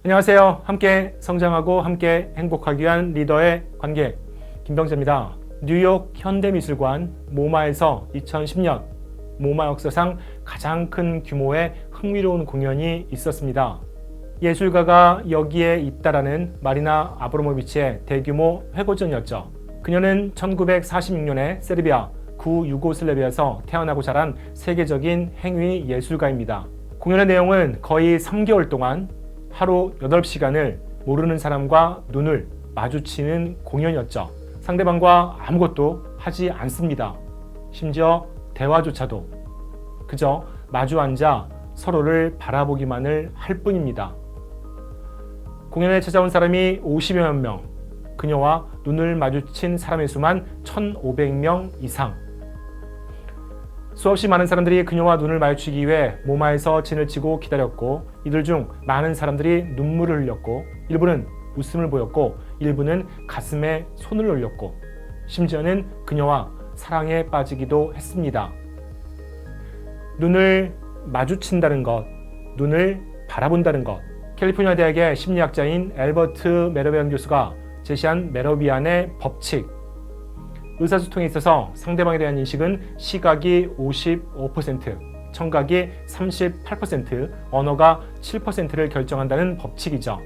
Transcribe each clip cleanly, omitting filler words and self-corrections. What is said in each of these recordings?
안녕하세요. 함께 성장하고 함께 행복하기 위한 리더의 관계 김병재입니다. 뉴욕 현대미술관 모마에서 2010년 모마 역사상 가장 큰 규모의 흥미로운 공연이 있었습니다. 예술가가 여기에 있다라는 마리나 아브라모비치의 대규모 회고전이었죠. 그녀는 1946년에 세르비아 구유고슬라비아에서 태어나고 자란 세계적인 행위 예술가입니다. 공연의 내용은 거의 3개월 동안 하루 8시간을 모르는 사람과 눈을 마주치는 공연이었죠. 상대방과 아무것도 하지 않습니다. 심지어 대화조차도. 그저 마주 앉아 서로를 바라보기만을 할 뿐입니다. 공연에 찾아온 사람이 50여 명, 그녀와 눈을 마주친 사람의 수만 1,500명 이상. 수없이 많은 사람들이 그녀와 눈을 마주치기 위해 모마에서 진을 치고 기다렸고, 이들 중 많은 사람들이 눈물을 흘렸고, 일부는 웃음을 보였고, 일부는 가슴에 손을 올렸고, 심지어는 그녀와 사랑에 빠지기도 했습니다. 눈을 마주친다는 것, 눈을 바라본다는 것. 캘리포니아 대학의 심리학자인 앨버트 메러비안 교수가 제시한 메러비안의 법칙. 의사소통에 있어서 상대방에 대한 인식은 시각이 55%, 청각이 38%, 언어가 7%를 결정한다는 법칙이죠.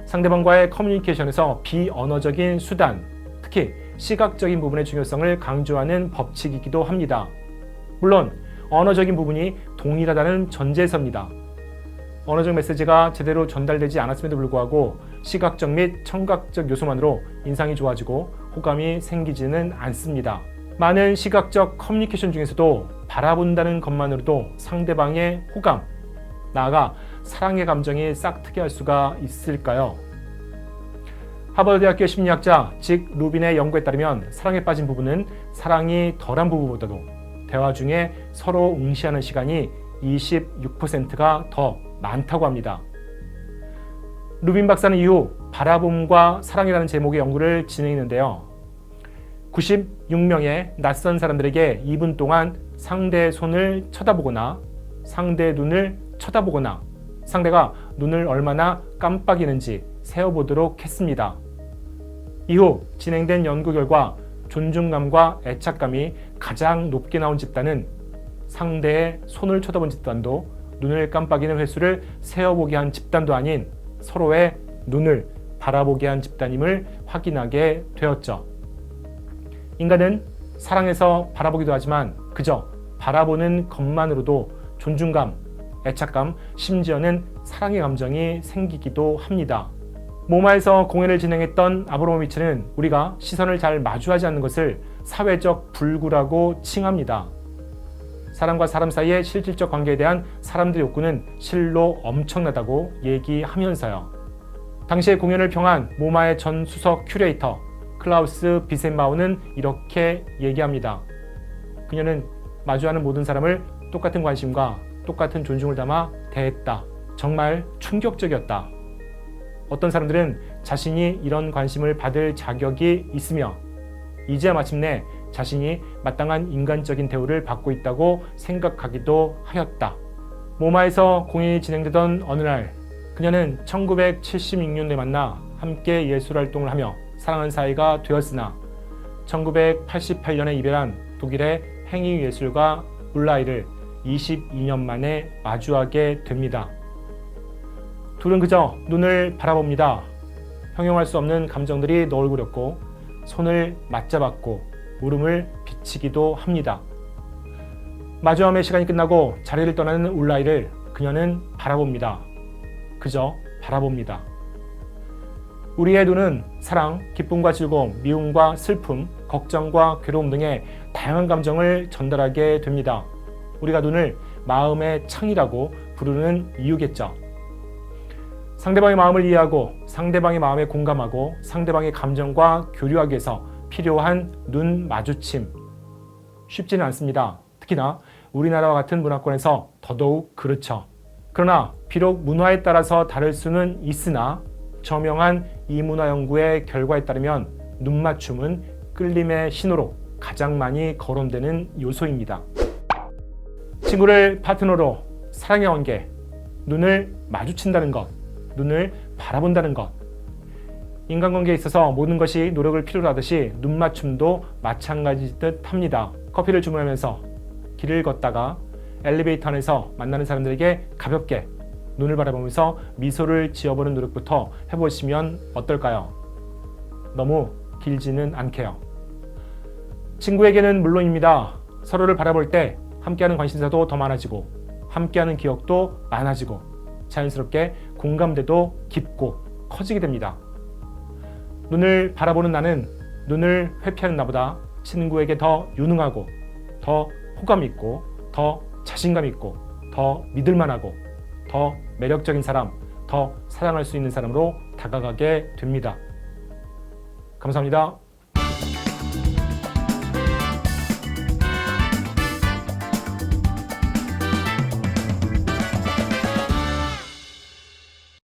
상대방과의 커뮤니케이션에서 비언어적인 수단, 특히 시각적인 부분의 중요성을 강조하는 법칙이기도 합니다. 물론 언어적인 부분이 동일하다는 전제에서입니다. 언어적 메시지가 제대로 전달되지 않았음에도 불구하고 시각적 및 청각적 요소만으로 인상이 좋아지고 호감이 생기지는 않습니다. 많은 시각적 커뮤니케이션 중에서도 바라본다는 것만으로도 상대방의 호감, 나아가 사랑의 감정이 싹트게 할 수가 있을까요? 하버드대학교 심리학자 직 루빈의 연구에 따르면 사랑에 빠진 부부는 사랑이 덜한 부부보다도 대화 중에 서로 응시하는 시간이 26%가 더 많다고 합니다. 루빈 박사는 이후 바라봄과 사랑이라는 제목의 연구를 진행했는데요. 96명의 낯선 사람들에게 2분 동안 상대의 손을 쳐다보거나 상대의 눈을 쳐다보거나 상대가 눈을 얼마나 깜빡이는지 세어보도록 했습니다. 이후 진행된 연구 결과 존중감과 애착감이 가장 높게 나온 집단은 상대의 손을 쳐다본 집단도 눈을 깜빡이는 횟수를 세어보게 한 집단도 아닌 서로의 눈을 바라보게 한 집단임을 확인하게 되었죠. 인간은 사랑해서 바라보기도 하지만 그저 바라보는 것만으로도 존중감, 애착감, 심지어는 사랑의 감정이 생기기도 합니다. 모마에서 공연을 진행했던 아브라모비치는 우리가 시선을 잘 마주하지 않는 것을 사회적 불구라고 칭합니다. 사람과 사람 사이의 실질적 관계에 대한 사람들의 욕구는 실로 엄청나다고 얘기하면서요. 당시의 공연을 평한 모마의 전 수석 큐레이터 클라우스 비센바우는 이렇게 얘기합니다. 그녀는 마주하는 모든 사람을 똑같은 관심과 똑같은 존중을 담아 대했다. 정말 충격적이었다. 어떤 사람들은 자신이 이런 관심을 받을 자격이 있으며 이제야 마침내 자신이 마땅한 인간적인 대우를 받고 있다고 생각하기도 하였다. 모마에서 공연이 진행되던 어느 날 그녀는 1976년에 만나 함께 예술활동을 하며 사랑하는 사이가 되었으나 1988년에 이별한 독일의 행위예술가 울라이를 22년 만에 마주하게 됩니다. 둘은 그저 눈을 바라봅니다. 형용할 수 없는 감정들이 너울거렸고 손을 맞잡았고 울음을 비치기도 합니다. 마주함의 시간이 끝나고 자리를 떠나는 울라이를 그녀는 바라봅니다. 그저 바라봅니다. 우리의 눈은 사랑, 기쁨과 즐거움, 미움과 슬픔, 걱정과 괴로움 등의 다양한 감정을 전달하게 됩니다. 우리가 눈을 마음의 창이라고 부르는 이유겠죠. 상대방의 마음을 이해하고 상대방의 마음에 공감하고 상대방의 감정과 교류하기 위해서 필요한 눈 마주침. 쉽지는 않습니다. 특히나 우리나라와 같은 문화권에서 더더욱 그렇죠. 그러나 비록 문화에 따라서 다를 수는 있으나 저명한 이문화 연구의 결과에 따르면 눈맞춤은 끌림의 신호로 가장 많이 거론되는 요소입니다. 친구를 파트너로 사랑의 관계, 눈을 마주친다는 것, 눈을 바라본다는 것. 인간관계에 있어서 모든 것이 노력을 필요로 하듯이 눈 맞춤도 마찬가지듯 합니다. 커피를 주문하면서 길을 걷다가 엘리베이터 안에서 만나는 사람들에게 가볍게 눈을 바라보면서 미소를 지어보는 노력부터 해보시면 어떨까요? 너무 길지는 않게요. 친구에게는 물론입니다. 서로를 바라볼 때 함께하는 관심사도 더 많아지고 함께하는 기억도 많아지고 자연스럽게 공감대도 깊고 커지게 됩니다. 눈을 바라보는 나는 눈을 회피하는 나보다 친구에게 더 유능하고 더 호감 있고 더 자신감 있고 더 믿을만하고 더 매력적인 사람, 더 사랑할 수 있는 사람으로 다가가게 됩니다. 감사합니다.